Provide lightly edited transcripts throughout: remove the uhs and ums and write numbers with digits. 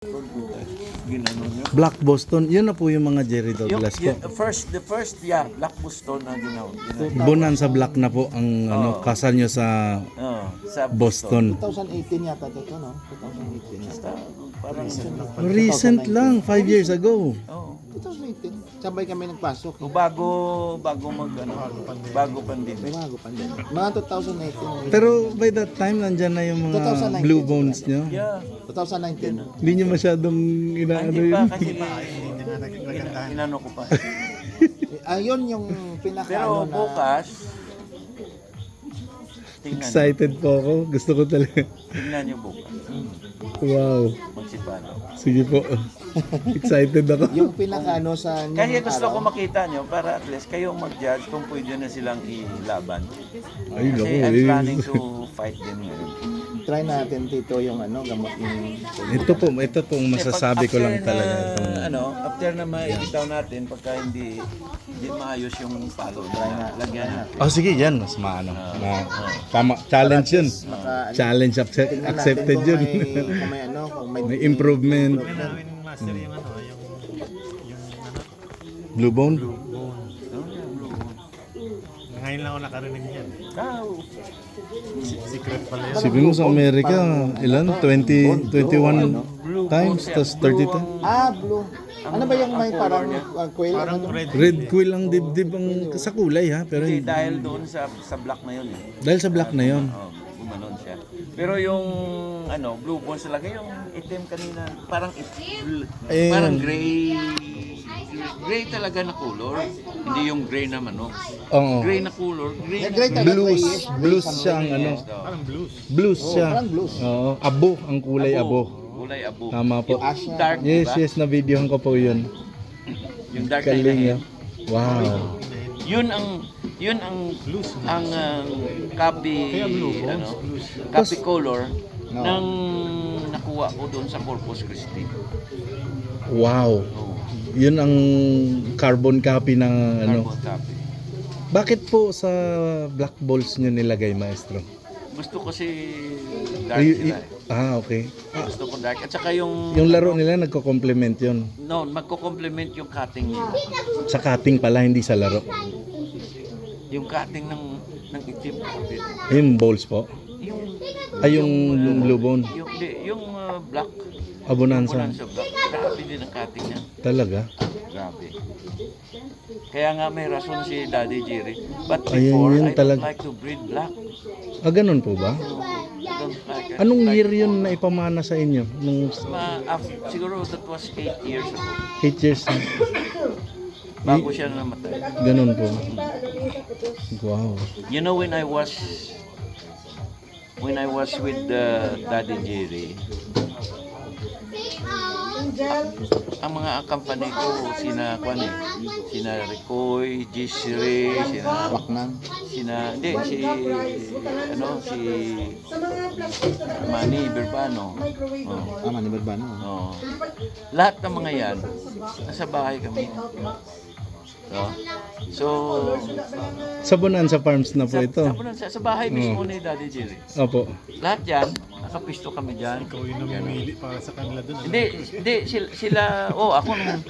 Ginano nyo. Black Boston, yun na po yung mga Jerry Douglas po. The first, Black Boston na ginawa. Bonanza Black na po ang kasal nyo sa Sa Boston. 2018 yata ito, no? 2018 yata. Parang Recent lang, 5 years ago. 2018. Sabay kami nagpasok. bago pandemic. Bago pa din. Mga 2018. Pero by that time, nandyan na yung mga 2019. blue bones nyo. Yeah. 2019. Hindi nyo masyadong inaano Hindi pa yun. kasi inano ko pa. Ayun yung pinaka Pero na bukas, tingnan Excited po ako. Gusto ko talaga. nyo bukas. Wow. Magsipalo. Sige po. Excited ako. yung pinaka sa Kaya gusto ko makita nyo para at least kayong mag-judge kung pwede na silang ilaban. Ay, Kasi naku, I'm eh. planning to fight them ngayon. try natin dito yung gamot ni Ito po ang masasabi ko lang talaga. Itong, After na maibitaw natin, pagka hindi maayos yung palo, lagyan natin. sige, yan. Mas maano. Tama. Challenge yun. Challenge accepted yun. Kung may kung May improvement. Master yung Blue bone? ngayon lang ako nakarinig niyan. Secret pala yun. Sabi mo sa Amerika, ilan? 21 times, tas 30 times. blue. Ano ba yung may parang quail? Parang red. Red quill ang dibdib ang sa kulay ha, pero Hindi, dahil doon sa black na yun eh. dahil sa black na yon. Gumanon siya. Pero yung blue bones talaga, yung itim kanina, parang Ayun. parang gray talaga na color. Hindi yung gray na manok. Oo. Gray na color, gray na Gray talaga. Blues siya ang Parang blues. Blues siya. parang blues. Oo, abo ang kulay abo. kulay abo. Tama po. Yung dark, Yes, diba? yes, na videohan ko po 'yun. Yung dark na Galing yun. yun. Wow. Yun ang Blues. copy Kaya blue bones. Blues. copy color ng nakuha ko doon sa Corpus Christi. Wow. Oh, 'Yun ang carbon copy ng carbon copy. Bakit po sa black balls nyo nilagay, maestro? Gusto ko si dark sila. Okay. Gusto ko dark. At saka yung Yung laro nila nagko-complement 'yon. magko-complement yung cutting nila. Sa cutting pala, hindi sa laro. Yung cutting ng itim. Yung balls po. Yung Yung blue bone. yung black. Abonanza. Bonanza black. Grabe din ang cutting niya. Talaga. Grabe. Kaya nga may rason si Daddy Jerry. But Ayun, before, yun I don't talaga. like to breed black. Ganun po ba? I don't like it. Anong year yun na ipamana sa inyo? Nung Siguro that was 8 years ago. 8 years na. Bago siya namatay. Ganun po. Wow. You know when I was with Daddy Jerry, ang mga company ko sina Ricoy, Gisri, Waknang. si Manny Berbano. Ni Berbano. Oh. Lahat ng mga yan nasa bahay kami. So, Sa Bonanza Farms na po ito. sa bahay mismo ni Daddy Jerry. Opo. Lahat yan, nakapisto kami dyan. Ikaw yung namimili para sa kanila doon. Hindi, sila, ako nung,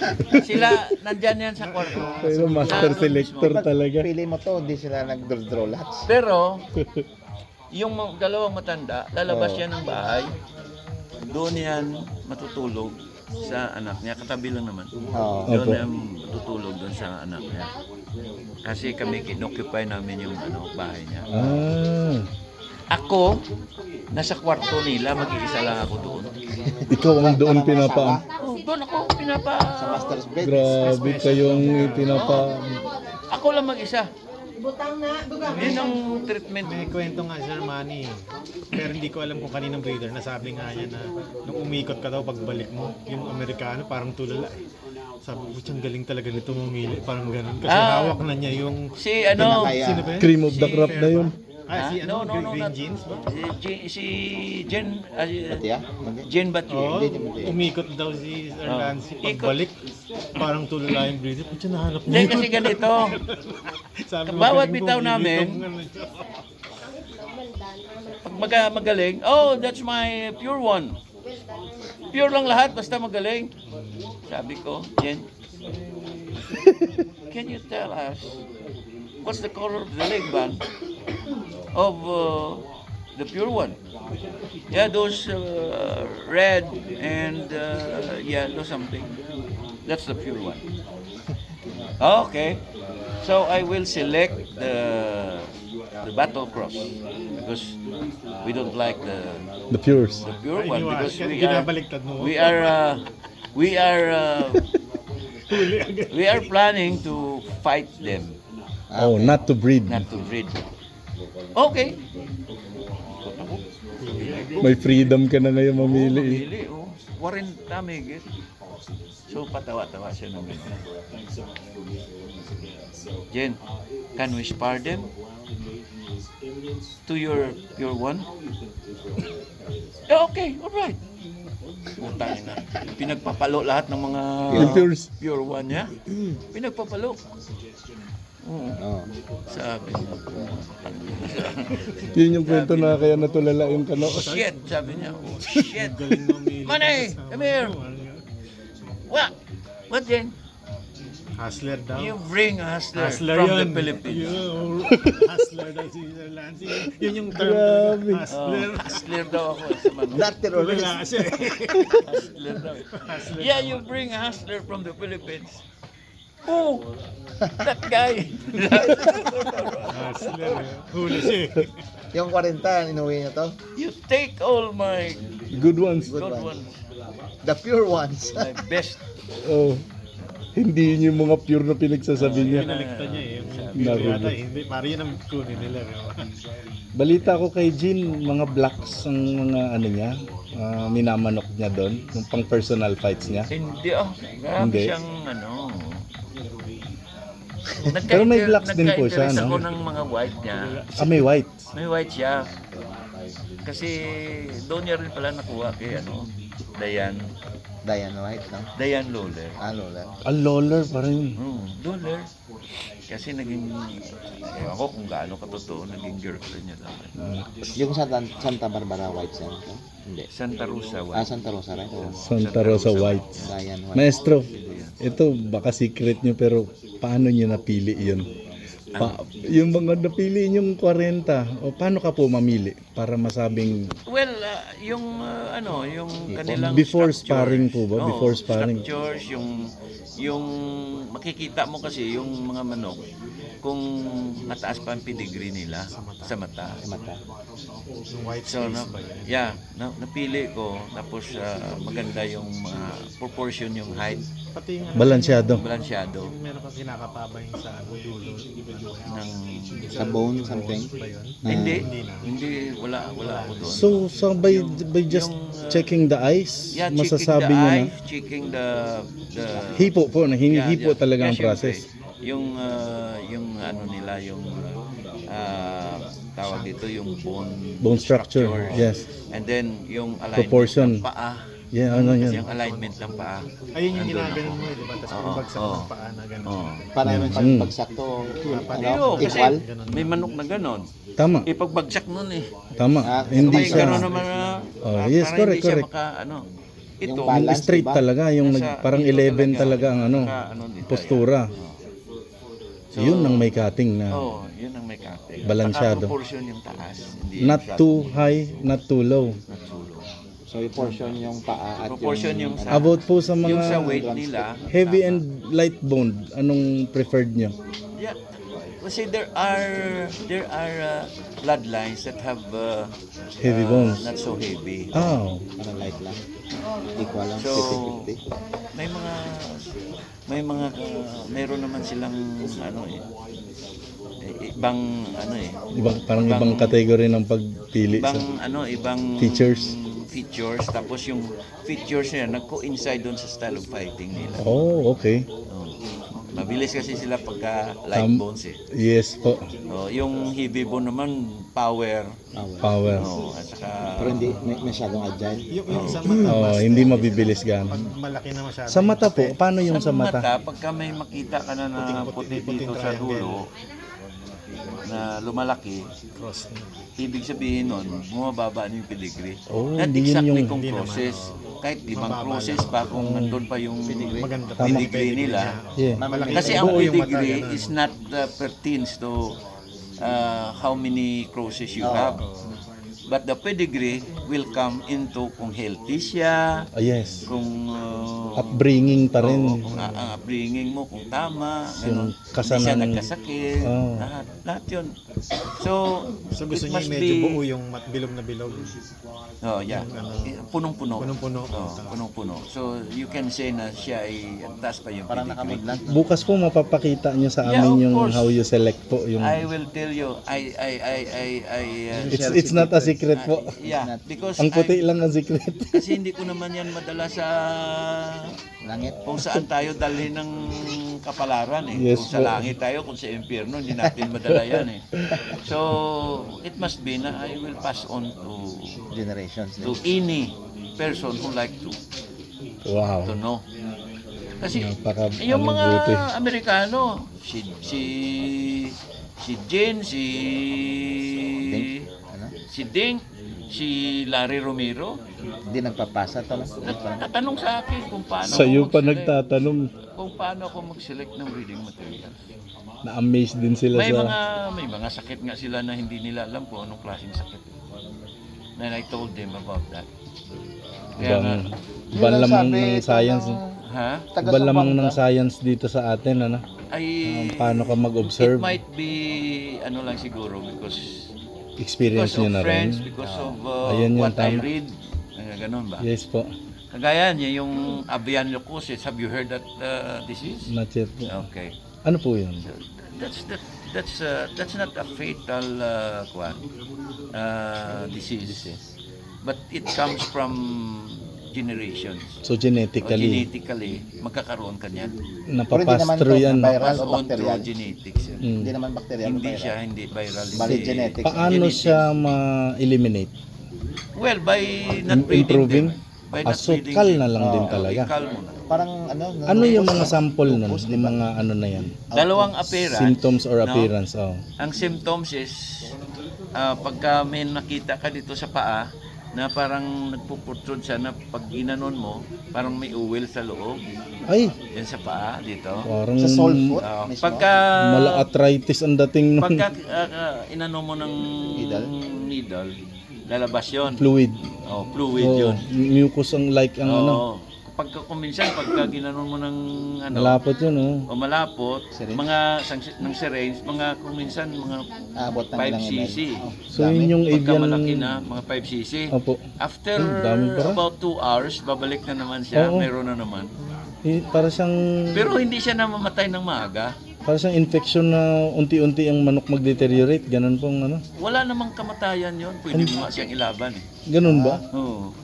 sila, nandyan yan sa kwarto. Pero master selector talaga. Pili mo to, hindi sila nag-draw lots. Pero, yung dalawang matanda, lalabas yan ng bahay. Doon yan matutulog sa anak niya. Katabi lang naman. Oo. Doon Opo. yan matutulog doon sa anak niya. Kasi kami kinoccupy namin yung bahay niya. Ako, nasa kwarto nila, mag-iisa lang ako doon. Ikaw ang doon pinapa. Doon ako Sa master's bed. Grabe kayong pinapa. Ako lang mag-isa. Yun ang treatment. May kwento nga Sir Manny. Pero hindi ko alam kung kaninong breeder. Nasabi nga niya na nung umikot ka daw pagbalik mo, yung Amerikano parang tulala eh. Sabi ko, ang galing talaga nito mamili. Parang ganun. Kasi hawak na niya yung... Si Sino ba yun? Cream of the crop na yun. Si No, Green not- Jeans ba? si Jen, Pati Jen Batye. Oo, umikot daw si Sir Nancy. Pagbalik, parang tulala yung breeder. Pucha, nahanap Hindi niya. kasi ganito. Sabi mo, Bawat galing bitaw bumili namin, tong ano. Pag magaling, that's my pure one. Pure lang lahat, basta magaling. Sabi ko, Jen, can you tell us what's the color of the leg band of the pure one? Yeah, those red and yellow something. That's the pure one. Okay. So I will select the battle cross because we don't like The pures. the pure one Iniwan. because Ginabaliktad mo. we are planning to fight them, Oh, not to breed. not to breed. Okay. May freedom ka na ngayon mamili. eh. Pili, oh. 40 megit. So patawa-tawa siya ng ganyan. Jen, can we spar them to your pure one? Yeah, okay, alright. Utang na. Pinagpapalo lahat ng mga Yung pures. pure one niya. Pinagpapalo. Oo. Oo. Sabi niya. Yun yung kwento na kaya natulala yung kano. Shit, sabi niya. Oh, shit. Galing mamili. Manay, come here. What? What then? Hustler daw. You bring a hustler, Hustler from yun. the Philippines. Hustler daw si Sir Lancy. Yun yung term. Grabe. Oh, Hustler. hustler daw ako sa Manila. Not terrorist. Wala siya eh. Hustler daw. Yeah, you bring a hustler from the Philippines. Oh, that guy. Hustler. Huli siya eh. Yung 40, inuwi niya to. You take all my Good ones. good one. ones, The pure ones. my best. Oh. Hindi yun yung mga pure na pinagsasabi niya. Pinalikta niya eh. Narulo. Yata, hindi. Parang yun ang kunin nila. Balita ko kay Jean, mga blacks ang mga ano niya, minamanok niya doon, yung pang personal fights niya. Hindi oh, grabe Hindi. siyang ano. Pero may blacks din po siya, Nagka-interest no? ako ng mga white niya. May white. May white siya. Kasi doon niya rin pala nakuha kay ano, Diane White, no? Diane Lawler. Lola. Loler pa rin. Lawler. Kasi naging, ewan ko kung gaano katotoo, naging girlfriend niya lang. Yung Santa Barbara White siya. No? Hindi. Santa Rosa White. Santa Rosa, right? Oh. Santa Rosa White. Diane White. Maestro, ito baka secret nyo pero paano nyo napili yun? Yung mga napili yung 40, o paano ka po mamili para masabing Well, yung ano, yung kanilang before structures. sparring po ba? Oo, Before sparring. Structures, yung makikita mo kasi yung mga manok kung mataas pa ang pedigree nila sa mata. Mata. Yung white So, space ba yun? yeah, napili ko tapos maganda yung mga proportion yung height, Pati yung balansyado. balansyado yung meron kang kinakapabay sa ano, dulo. ng Sa bone, something. Ba yun? hindi, Hindi na. hindi wala ako doon. So by just checking the eyes, Yeah, masasabi nyo na? checking the Hipo po, na hinihipo talaga ang syempre. process. Yung ano nila, yung tawag dito, yung Bone structure, yes. And then yung alignment Proportion. ng paa. Yeah, ano Kasi yan. yung alignment ng paa. Ayun yung nandun ginaganon ako. mo, di ba? Tapos Oo, pabagsak oo. ng paa na gano'n. Oh. Para naman siya pagsakto, Pero kasi equal. may manok na ganon. Tama, Ipagbagsak nun eh. tama. Hindi May Hindi ganon siya, naman na Oh, yes, parang correct, hindi siya correct. maka, ano. Ito, Yung yung balance, straight diba? talaga, yung nasa- parang dito 11 talaga ang ano, naka, dito, postura. So, Yun ang may cutting na. oh, yun ang may cutting. Balansyado. Proportion yung taas. Hindi Not masyado- too high, not too low. not too low. So, yung portion yung paa at Proportion yung sa, About po sa yung sa mga weight nila. heavy tama. and light boned, anong preferred nyo? Yeah. Kasi there are bloodlines that have Heavy bones. not so heavy. Oh, Parang light lang. Equal lang, So, 50-50. meron naman silang ano ibang ano parang ibang category ng pagpili sa ibang features. Tapos yung features niya nag-coincide doon sa style of fighting nila. Oh, okay. Oh. Mabilis kasi sila pagka light bones eh. Yes po, Oh, yung heavy bone naman power. power. Oh, at saka Pero hindi masyadong agile. Yung sa mata, Oh, hindi mabibilis gan. pag malaki na masyado. Sa mata po, paano yung sa mata? pagka may makita ka na na puti dito sa dulo, na lumalaki, Cross. ibig sabihin nun, bumababa na yung pedigree. Oh, Not hindi yun exactly yung- kung Hindi naman, process. Kahit limang Mababa process lang. pa kung nandun pa yung Maganda Tama. pedigree nila. Yeah. Malaki. Kasi ang Buo yung mata, pedigree ganun. is not pertains to how many crosses you have. But the pedigree will come into kung healthy siya, Yes. kung Upbringing pa rin. kung upbringing mo, kung tama, Yung ganun. Hindi kasanang- siya nagkasakit, Oo. lahat yun. So, So gusto it niya must medyo be, buo yung bilog na bilog. oh, yeah. Punong-puno. Punong-puno. Oh, punong-puno. So, you can say na siya ay ang taas pa yung Parang pedigree. nakamudlat. Bukas po mapapakita nyo sa Yeah, amin of yung course. how you select po yung I will tell you, it's not a secret po. yeah, because Ang puti lang ang secret. kasi hindi ko naman yan madala sa Langit. kung saan tayo dalhin ng kapalaran eh. Yes Kung sa po. langit tayo, kung sa impyerno, hindi natin madala yan eh. So, it must be na I will pass on Generations. to any person who like to Wow. know. Kasi ano, yung mga buti. Amerikano, si Jen, Ding? Ano? si Ding, si Larry Romero, Hindi nagpapasa to. nagtatanong sa akin kung paano Sa'yo ako pa mag-select. nagtatanong. Kung paano ako mag-select ng reading materials. Na-amaze din sila May sa... mga sakit nga sila na hindi nila alam kung anong klaseng sakit. And I told them about that. Kaya nga, Ibang, ibang lamang ng science. ha? Ibang lamang ng science dito sa atin, ano? Ay, Paano ka it mag-observe? might be, ano lang siguro, because Experience of nyo na rin. friends, because of Ayan yun, what I tama. read. Ganun ba? Yes po. Kagaya niya, yung avian leukosis, have you heard that disease? Not yet po. Okay. Ano po yun? So, that's not a fatal disease. But it comes from generations. So O genetically, genetically, magkakaroon ka niyan. napapastro yan. Viral Pass o on bacterial? through genetics yan. Mm. Hindi naman bacterial. Hindi viral. siya, hindi viral. Bali hindi- genetics. Paano genetics. siya ma-eliminate? Well, by not breeding Improving? them. By not So, breeding kal them. na lang din Oo, talaga. ikal mo na. Parang ano? Ano yung mga sample nun? Yung mga ano na yan? Dalawang appearance. Symptoms or no? appearance? Oh. Ang symptoms is pagka may nakita ka dito sa paa na parang nagpuputrod siya na pag ginanon mo, parang may uwil sa loob. Ay, Yan sa paa dito. parang Sa soul food mismo? Pagka mala-arthritis ang dating nun. pagka inano mo ng needle, lalabas 'yon. Fluid. Oh, fluid Oh, 'yun. mucus ang like ang ano. Oo. Pagka kuminsan pagka ginanon mo ng ano, Malapot yun, oh. o malapot, Syringe? mga ng syringe, mga kuminsan mga Abot ng 5 ilang cc. ml. Oh, So yun yung Pagka avian... malaki na, mga 5 cc. Opo. After dami pa rin. about 2 hours, babalik na naman siya, Oo. meron na naman. Para siyang... Pero hindi siya namamatay ng maaga. Para siyang infection na unti-unti ang manok mag-deteriorate. Ganun pong ano. Wala namang kamatayan yon, pwede mo nga siyang ilaban eh. Ganun ba? Oo.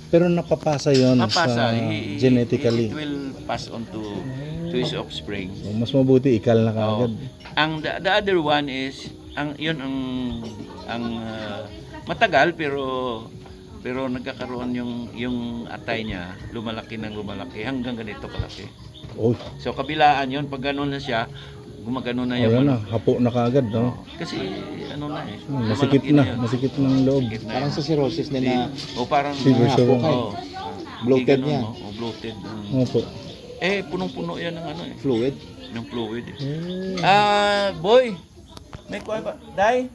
Pero napapasa yon Mapasa, sa genetically. it will pass on to his offspring. So, mas mabuti ikal na Oo. kagad. Ang the other one is ang matagal pero nagkakaroon yung atay niya lumalaki hanggang ganito kalaki. Oh, So kabilaan yon pag gano'n na siya, gumagano na ayan yung na. Hapo na kagad. No? kasi ano na eh. Masikip lumalaki na. yun. Masikip ng loob. Masikip na Parang yun. sa cirrhosis din na O parang Fever syrup. Oo. bloated Ganun, niya. no? O bloated. Opo. Punong-puno yan ng ano eh. Fluid. Ng fluid eh. Oh. Boy, may kuha ba? Day?